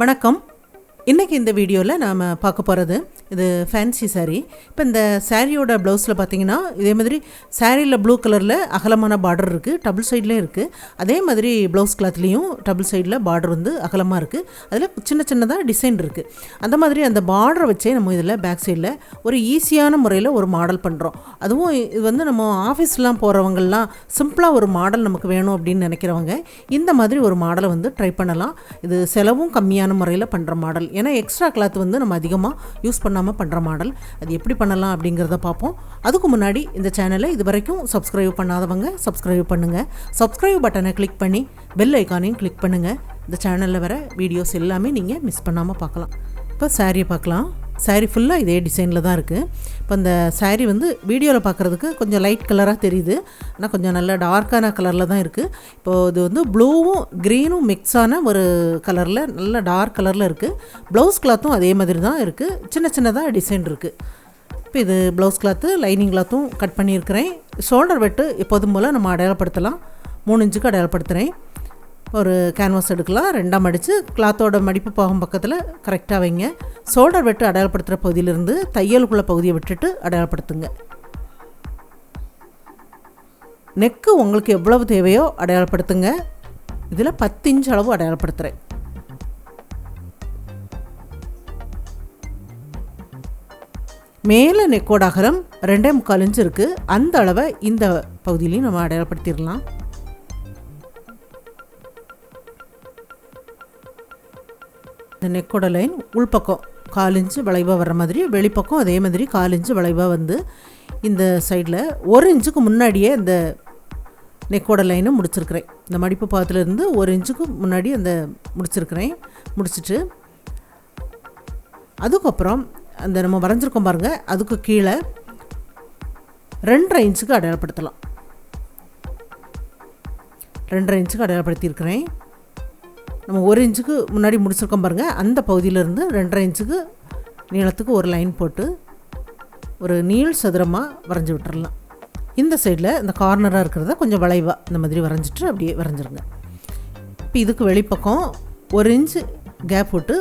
வணக்கம். இன்றைக்கி இந்த வீடியோவில் நாம் பார்க்க போகிறது இது ஃபேன்சி சாரீ. இப்போ இந்த சாரியோட ப்ளவுஸில் பார்த்திங்கன்னா இதே மாதிரி சாரியில் ப்ளூ கலரில் அகலமான பார்டர் இருக்குது, டபுள் சைட்லேயும் இருக்குது. அதே மாதிரி ப்ளவுஸ் கிளாத்லேயும் டபுள் சைடில் பார்டர் வந்து அகலமாக இருக்குது. அதில் சின்ன சின்னதாக டிசைன் இருக்குது. அந்த மாதிரி அந்த பார்டரை வச்சே நம்ம இதில் பேக் சைடில் ஒரு ஈஸியான முறையில் ஒரு மாடல் பண்ணுறோம். அதுவும் இது வந்து நம்ம ஆஃபீஸ்லாம் போகிறவங்கள்லாம் சிம்பிளாக ஒரு மாடல் நமக்கு வேணும் அப்படின்னு நினைக்கிறவங்க இந்த மாதிரி ஒரு மாடலை வந்து ட்ரை பண்ணலாம். இது செலவும் கம்மியான முறையில் பண்ணுற மாடல். ஏன்னா எக்ஸ்ட்ரா கிளாத் வந்து நம்ம அதிகமாக யூஸ் பண்ணாமல் பண்ணுற மாடல். அது எப்படி பண்ணலாம் அப்படிங்கிறத பார்ப்போம். அதுக்கு முன்னாடி இந்த சேனலை இது வரைக்கும் சப்ஸ்கிரைப் பண்ணாதவங்க சப்ஸ்கிரைப் பண்ணுங்கள். சப்ஸ்கிரைப் பட்டனை கிளிக் பண்ணி பெல் ஐக்கானையும் கிளிக் பண்ணுங்கள். இந்த சேனலில் வர வீடியோஸ் எல்லாமே நீங்கள் மிஸ் பண்ணாமல் பார்க்கலாம். இப்போ சாரியை பார்க்கலாம். சாரீ ஃபுல்லாக இதே டிசைனில் தான் இருக்குது. இப்போ இந்த சாரீ வந்து வீடியோவில் பார்க்குறதுக்கு கொஞ்சம் லைட் கலராக தெரியுது, ஆனால் கொஞ்சம் நல்ல டார்க்கான கலரில் தான் இருக்குது. இப்போது இது வந்து ப்ளூவும் க்ரீனும் மிக்ஸான ஒரு கலரில் நல்ல டார்க் கலரில் இருக்குது. ப்ளவுஸ் கிளாத்தும் அதே மாதிரி தான் இருக்குது, சின்ன சின்னதாக டிசைன் இருக்குது. இப்போ இது ப்ளவுஸ் கிளாத்து, லைனிங் கிளாத்தும் கட் பண்ணியிருக்கிறேன். ஷோல்டர் வெட்டு எப்போதும் போல் நம்ம அடையாளப்படுத்தலாம். 3 இன்ச்சுக்கு அடையாளப்படுத்துகிறேன். ஒரு கேன்வாஸ் எடுக்கலாம், 2ஆக மடித்து கிளாத்தோட மடிப்பு போகும் பக்கத்தில் கரெக்டாக வைங்க. ஷோல்டர் வெட்டு அடையாளப்படுத்துகிற பகுதியிலிருந்து தையலுக்குள்ள பகுதியை விட்டுட்டு அடையாளப்படுத்துங்க. நெக்கு உங்களுக்கு எவ்வளவு தேவையோ அடையாளப்படுத்துங்க. இதில் 10 இன்ச் அளவு அடையாளப்படுத்துகிறேன். மேலே நெக்கோட அகலம் 2.25 இன்ச் இருக்குது. அந்த அளவை இந்த பகுதியிலையும் நம்ம அடையாளப்படுத்திடலாம். இந்த நெக்கோட லைன் உள்பக்கம் 4 இன்ச்சு வளைவாக வர்ற மாதிரி, வெளிப்பக்கம் அதே மாதிரி 4 இன்ச்சு வளைவாக வந்து இந்த சைடில் 1 இன்ச்சுக்கு முன்னாடியே இந்த நெக்கோட லைனை முடிச்சிருக்கிறேன். இந்த மடிப்பு பாகத்துலேருந்து 1 இன்ச்சுக்கு முன்னாடி அந்த முடிச்சிருக்கிறேன். முடிச்சுட்டு அதுக்கப்புறம் அந்த நம்ம வரைஞ்சிருக்கோம் பாருங்கள், அதுக்கு கீழே 2.5 இன்ச்சுக்கு அடையாளப்படுத்தலாம். 2.5 இன்ச்சுக்கு அடையாளப்படுத்தியிருக்கிறேன். நம்ம 1 இன்ச்சுக்கு முன்னாடி முடிச்சிருக்கோம் பாருங்கள், அந்த பகுதியிலேருந்து 2.5 இன்ச்சுக்கு நீளத்துக்கு ஒரு லைன் போட்டு ஒரு நீள் சதுரமாக வரைஞ்சி விட்டுறலாம். இந்த சைடில் இந்த கார்னராக இருக்கிறத கொஞ்சம் வளைவாக இந்த மாதிரி வரைஞ்சிட்டு அப்படியே வரைஞ்சிருங்க. இப்போ இதுக்கு வெளிப்பக்கம் 1 இன்ச்சு கேப் போட்டு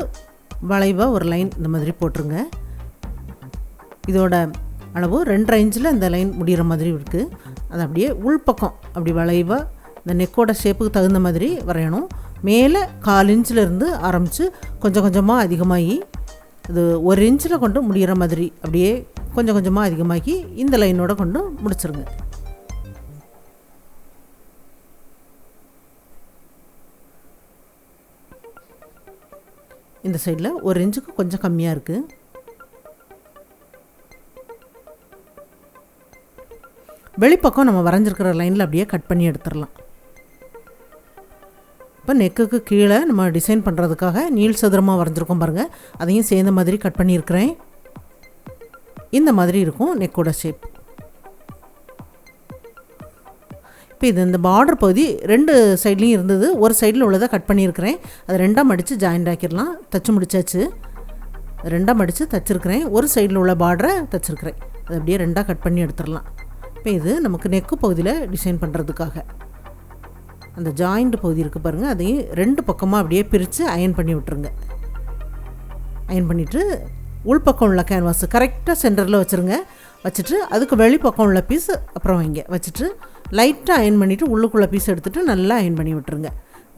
வளைவாக ஒரு லைன் இந்த மாதிரி போட்டுருங்க. இதோட அளவு 2.5 இன்ச்சில் இந்த லைன் முடிகிற மாதிரி இருக்குது. அது அப்படியே உள்பக்கம் அப்படி வளைவாக இந்த நெக்கோட ஷேப்புக்கு தகுந்த மாதிரி வரையணும். மேலே 4 இன்ச்சிலேருந்து ஆரம்பித்து கொஞ்சம் கொஞ்சமாக அதிகமாகி அது 1 இன்ச்சில் கொண்டு முடிகிற மாதிரி அப்படியே கொஞ்சம் கொஞ்சமாக அதிகமாகி இந்த லைனோட கொண்டு முடிச்சிருங்க. இந்த சைடில் 1 இன்ச்சுக்கு கொஞ்சம் கம்மியாக இருக்குது. வெளிப்பக்கம் நம்ம வரைஞ்சிருக்கிற லைனில் அப்படியே கட் பண்ணி எடுத்துடலாம். இப்போ நெக்குக்கு கீழே நம்ம டிசைன் பண்ணுறதுக்காக நீள் சதுரமாக வரைஞ்சிருக்கோம் பாருங்கள், அதையும் சேர்ந்த மாதிரி கட் பண்ணியிருக்கிறேன். இந்த மாதிரி இருக்கும் நெக்கோட ஷேப். இப்போ இது இந்த பார்டர் பகுதி 2 சைட்லேயும் இருந்தது, ஒரு சைடில் உள்ளதை கட் பண்ணியிருக்கிறேன். அதை 2ஆக மடித்து ஜாயிண்ட் ஆக்கிடலாம். தச்சு முடிச்சாச்சு. 2ஆக மடித்து தச்சுருக்கிறேன். ஒரு சைடில் உள்ள பார்டரை தச்சுருக்கிறேன். அதை அப்படியே 2ஆக கட் பண்ணி எடுத்துடலாம். இப்போ இது நமக்கு நெக்கு பகுதியில் டிசைன் பண்ணுறதுக்காக அந்த ஜாயிண்ட் பகுதி இருக்குது பாருங்கள், அதையும் 2 பக்கமாக அப்படியே பிரித்து அயன் பண்ணி விட்டுருங்க. அயன் பண்ணிவிட்டு உள்பக்கம் உள்ள கேன்வாஸ் கரெக்டாக சென்டரில் வச்சுருங்க. வச்சுட்டு அதுக்கு வெளிப்பக்கம் உள்ள பீஸ் அப்புறம் வைங்க. வச்சுட்டு லைட்டாக அயன் பண்ணிவிட்டு உள்ளுக்குள்ளே பீஸ் எடுத்துகிட்டு நல்லா அயன் பண்ணி விட்டுருங்க.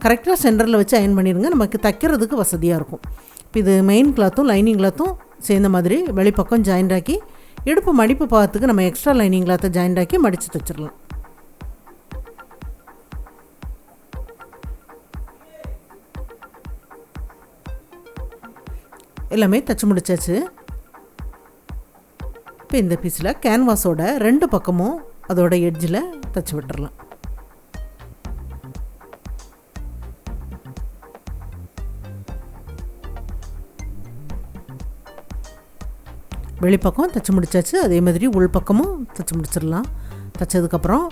கரெக்டாக சென்டரில் வச்சு அயன் பண்ணிடுங்க, நமக்கு தைக்கிறதுக்கு வசதியாக இருக்கும். இப்போ இது மெயின் கிளாத்தும் லைனிங் கிளாத்தும் சேர்ந்த மாதிரி வெளிப்பக்கம் ஜாயிண்ட் ஆக்கி இடுப்பு மடிப்பு பாகத்துக்கு நம்ம எக்ஸ்ட்ரா லைனிங் கிளாத்தை ஜாயிண்ட் ஆக்கி மடித்து தைச்சிடலாம். எல்லாமே தைச்சி முடிச்சாச்சு. இப்போ இந்த பீஸில் கேன்வாஸோட 2 பக்கமும் அதோட எட்ஜில் தைச்சி விட்டுறலாம். வெளிப்பக்கம் தைச்சி முடிச்சாச்சு. அதே மாதிரி உள்பக்கமும் தைச்சி முடிச்சிடலாம். தைச்சதுக்கப்புறம்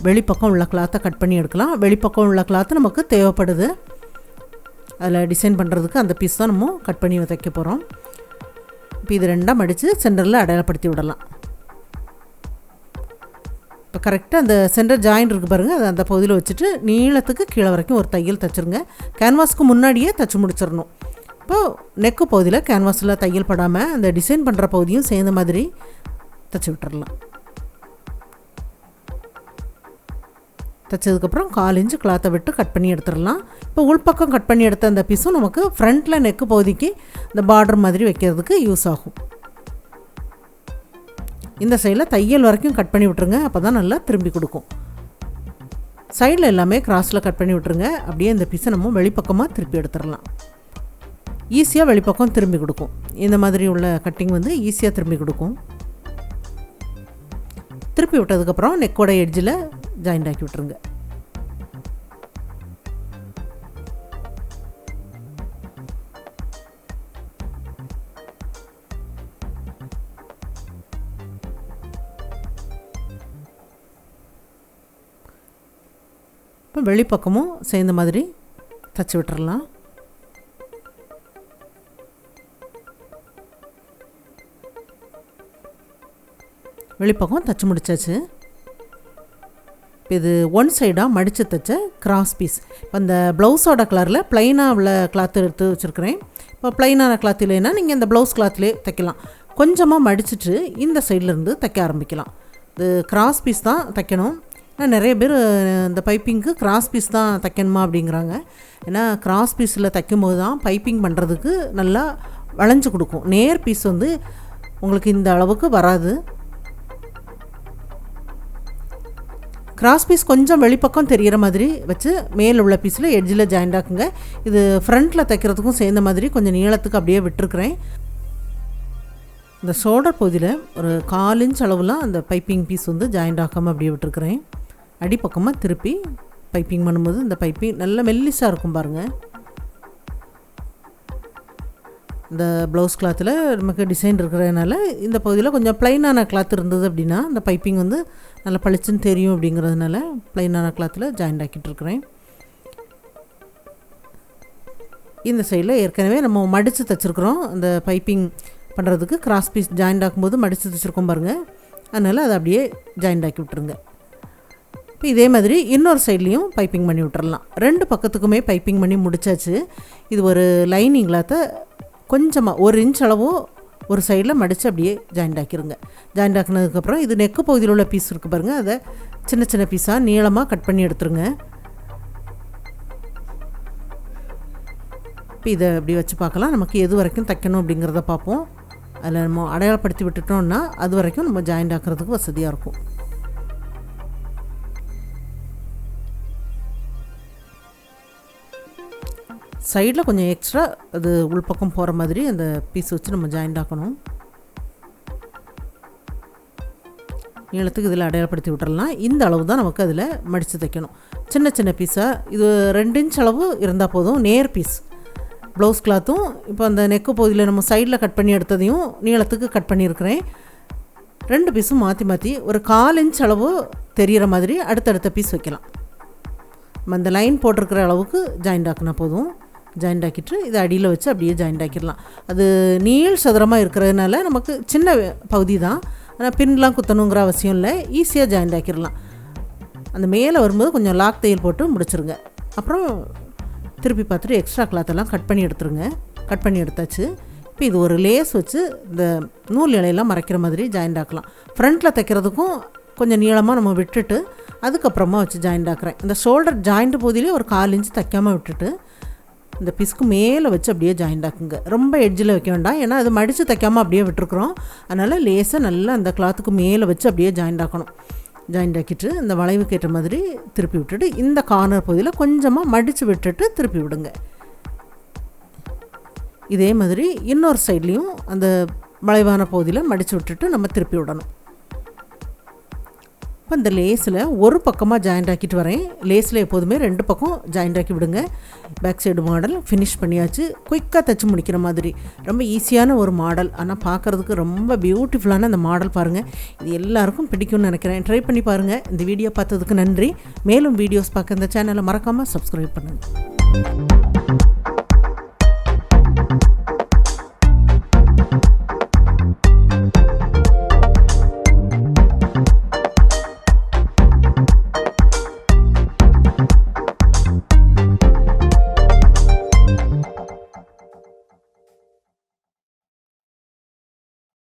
வெளிப்பக்கம் உள்ள கிளாத்தை கட் பண்ணி எடுக்கலாம். வெளிப்பக்கம் உள்ள கிளாத்து நமக்கு தேவைப்படுது, அதில் டிசைன் பண்ணுறதுக்கு அந்த பீஸ் தான் நம்ம கட் பண்ணி தைக்க போகிறோம். இப்போ இது 2ஆக மடித்து சென்டரில் அடையாளப்படுத்தி விடலாம். இப்போ கரெக்டாக அந்த சென்டர் ஜாயிண்ட் இருக்குது பாருங்கள், அதை அந்த பகுதியில் வச்சுட்டு நீளத்துக்கு கீழே வரைக்கும் ஒரு தையல் தைச்சிருங்க. கேன்வாஸ்க்கு முன்னாடியே தைச்சி முடிச்சிடணும். இப்போ இப்போது நெக்கு பகுதியில் கேன்வாஸில் தையல் படாமல் அந்த டிசைன் பண்ணுற பகுதியும் சேர்ந்த மாதிரி தைச்சி விட்டுறலாம். தைச்சதுக்கப்புறம் 1/4 இன்ச்சு கிளாத்தை விட்டு கட் பண்ணி எடுத்துடலாம். இப்போ உள்பக்கம் கட் பண்ணி எடுத்த அந்த பீஸும் நமக்கு ஃப்ரண்ட்டில் நெக்கு பகுதிக்கு இந்த பார்டர் மாதிரி வைக்கிறதுக்கு யூஸ் ஆகும். இந்த சைடில் தையல் வரைக்கும் கட் பண்ணி விட்டுருங்க, அப்போ தான் நல்லா திரும்பி கொடுக்கும். சைடில் எல்லாமே கிராஸில் கட் பண்ணி விட்டுருங்க. அப்படியே இந்த பீஸை நம்ம வெளிப்பக்கமாக திருப்பி எடுத்துடலாம். ஈஸியாக வெளிப்பக்கம் திரும்பி கொடுக்கும். இந்த மாதிரி உள்ள கட்டிங் வந்து ஈஸியாக திரும்பி கொடுக்கும். திருப்பி விட்டதுக்கப்புறம் நெக்கோட எட்ஜில் ஜாயிண்ட் ஆக்கி விட்டுருங்க. இப்போ வெளிப்பக்கமும் சேர்ந்த மாதிரி தச்சு விட்டுறலாம். வெளிப்பக்கம் தச்சு முடிச்சாச்சு. இப்போ இது ஒன் சைடாக மடித்து தைச்ச கிராஸ் பீஸ். இப்போ அந்த ப்ளவுஸோட கலரில் ப்ளைனாக உள்ள கிளாத்து எடுத்து வச்சுருக்கிறேன். இப்போ ப்ளைனான கிளாத் இல்லைன்னா நீங்கள் இந்த ப்ளவுஸ் கிளாத்லேயே தைக்கலாம். கொஞ்சமாக மடிச்சுட்டு இந்த சைட்லேருந்து தைக்க ஆரம்பிக்கலாம். இது கிராஸ் பீஸ் தான் தைக்கணும். ஏன்னா நிறைய பேர் இந்த பைப்பிங்க்கு கிராஸ் பீஸ் தான் தைக்கணுமா அப்படிங்கிறாங்க. ஏன்னா கிராஸ் பீஸில் தைக்கும்போது தான் பைப்பிங் பண்ணுறதுக்கு நல்லா வளைஞ்சு கொடுக்கும். நேர் பீஸ் வந்து உங்களுக்கு இந்த அளவுக்கு வராது. கிராஸ் பீஸ் கொஞ்சம் வெளிப்பக்கம் தெரிகிற மாதிரி வச்சு மேல் உள்ள பீஸில் எட்ஜில் ஜாயிண்ட் ஆக்குங்க. இது ஃப்ரண்ட்டில் தைக்கிறதுக்கும் சேர்ந்த மாதிரி கொஞ்சம் நீளத்துக்கு அப்படியே விட்டுருக்குறேன். இந்த ஷோல்டர் பகுதியில் ஒரு 1/4 இன்ச் அளவுலாம் அந்த பைப்பிங் பீஸ் வந்து ஜாயிண்ட் ஆக்காமல் அப்படியே விட்டுருக்குறேன். அடிப்பக்கமாக திருப்பி பைப்பிங் பண்ணும்போது இந்த பைப்பிங் நல்ல மெல்லிஸாக இருக்கும் பாருங்கள். இந்த ப்ளவுஸ் கிளாத்தில் நமக்கு டிசைன் இருக்கிறதுனால இந்த பகுதியில் கொஞ்சம் ப்ளைனான கிளாத் இருந்தது அப்படின்னா அந்த பைப்பிங் வந்து நல்லா பளிச்சுன்னு தெரியும். அப்படிங்கிறதுனால ப்ளைனான கிளாத்தில் ஜாயிண்ட் ஆக்கிட்டுருக்குறேன். இந்த சைடில் ஏற்கனவே நம்ம மடித்து தைச்சிருக்கிறோம். அந்த பைப்பிங் பண்ணுறதுக்கு கிராஸ் பீஸ் ஜாயிண்ட் ஆக்கும்போது மடித்து தைச்சிருக்கோம் பாருங்கள். அதனால் அதை அப்படியே ஜாயிண்ட் ஆக்கி விட்டுருங்க. இப்போ இதே மாதிரி இன்னொரு சைட்லேயும் பைப்பிங் பண்ணி விட்டுறலாம். 2 பக்கத்துக்குமே பைப்பிங் பண்ணி முடித்தாச்சு. இது ஒரு லைனிங் கிளாத்தை கொஞ்சமாக 1 இன்ச் அளவோ ஒரு சைடில் மடித்து அப்படியே ஜாயிண்ட் ஆக்கிடுங்க. ஜாயிண்ட் ஆக்கினதுக்கப்புறம் இது நெக்கு பகுதியில் உள்ள பீஸ் இருக்குது பாருங்கள், அதை சின்ன சின்ன பீஸாக நீளமாக கட் பண்ணி எடுத்துருங்க. இப்போ இதை அப்படி வச்சு பார்க்கலாம். நமக்கு எது வரைக்கும் தைக்கணும் அப்படிங்கிறத பார்ப்போம். அதில் நம்ம அடையாளப்படுத்தி விட்டுட்டோம்னா அது வரைக்கும் நம்ம ஜாயிண்ட் ஆக்கிறதுக்கு வசதியாக இருக்கும். சைடில் கொஞ்சம் எக்ஸ்ட்ரா அது உள்பக்கம் போகிற மாதிரி அந்த பீஸ் வச்சு நம்ம ஜாயிண்ட் ஆக்கணும். நீளத்துக்கு இதில் அடையாளப்படுத்தி விட்டுறலாம். இந்த அளவு தான் நமக்கு அதில் மடித்து தைக்கணும். சின்ன சின்ன பீஸாக இது 2 இன்ச் அளவு இருந்தால் போதும். நேர் பீஸ் ப்ளவுஸ் கிளாத்தும் இப்போ அந்த நெக்கு பகுதியில் நம்ம சைடில் கட் பண்ணி எடுத்ததையும் நீளத்துக்கு கட் பண்ணியிருக்கிறேன். 2 பீஸும் மாற்றி மாற்றி ஒரு 1/4 இன்ச் அளவு தெரிகிற மாதிரி அடுத்தடுத்த பீஸ் வைக்கலாம். நம்ம அந்த லைன் போட்டிருக்கிற அளவுக்கு ஜாயிண்ட் ஆக்கினா போதும். ஜாயிண்ட் ஆக்கிட்டு இதை அடியில் வச்சு அப்படியே ஜாயிண்ட் ஆக்கிடலாம். அது நீள் சதுரமாக இருக்கிறதுனால நமக்கு சின்ன பகுதி தான், ஆனால் பின்லாம் குத்தணுங்கிற அவசியம் இல்லை. ஈஸியாக ஜாயிண்ட் ஆக்கிடலாம். அந்த மேலே வரும்போது கொஞ்சம் லாக் தையல் போட்டு முடிச்சுருங்க. அப்புறம் திருப்பி பார்த்துட்டு எக்ஸ்ட்ரா கிளாத்தெல்லாம் கட் பண்ணி எடுத்துருங்க. கட் பண்ணி எடுத்தாச்சு. இப்போ இது ஒரு லேஸ் வச்சு இந்த நூல் இலையெல்லாம் மறைக்கிற மாதிரி ஜாயிண்ட் ஆக்கலாம். ஃப்ரண்ட்டில் தைக்கிறதுக்கும் கொஞ்சம் நீளமாக நம்ம விட்டுட்டு அதுக்கப்புறமா வச்சு ஜாயிண்ட் ஆக்குறேன். இந்த ஷோல்டர் ஜாயிண்ட் பகுதியிலே ஒரு 1/4 இன்ச் தைக்காமல் விட்டுட்டு இந்த பீஸ்க்கு மேலே வச்சு அப்படியே ஜாயிண்ட் ஆக்குங்க. ரொம்ப எட்ஜில் வைக்க வேண்டாம், ஏன்னா அது மடித்து தைக்காமல் அப்படியே விட்டுருக்குறோம். அதனால் லேசாக நல்லா அந்த கிளாத்துக்கு மேலே வச்சு அப்படியே ஜாயிண்ட் ஆக்கணும். ஜாயிண்ட் ஆக்கிட்டு இந்த வளைவுக்கு ஏற்ற மாதிரி திருப்பி விட்டுட்டு இந்த கார்னர் பகுதியில் கொஞ்சமாக மடித்து விட்டுட்டு திருப்பி விடுங்க. இதே மாதிரி இன்னொரு சைட்லேயும் அந்த வளைவான பகுதியில் மடித்து விட்டுட்டு நம்ம திருப்பி விடணும். இப்போ இந்த லேஸில் ஒரு பக்கமாக ஜாயிண்ட் ஆக்கிட்டு வரேன். லேஸில் எப்போதுமே 2 பக்கம் ஜாயிண்ட் ஆக்கி விடுங்க. பேக் சைடு மாடல் ஃபினிஷ் பண்ணியாச்சு. குயிக்காக தைச்சி முடிக்கிற மாதிரி ரொம்ப ஈஸியான ஒரு மாடல், ஆனால் பார்க்குறதுக்கு ரொம்ப பியூட்டிஃபுல்லான அந்த மாடல் பாருங்கள். இது எல்லாருக்கும் பிடிக்கும்னு நினைக்கிறேன். ட்ரை பண்ணி பாருங்கள். இந்த வீடியோ பார்த்ததுக்கு நன்றி. மேலும் வீடியோஸ் பார்க்க இந்த சேனலை மறக்காமல் சப்ஸ்கிரைப் பண்ணுங்கள்.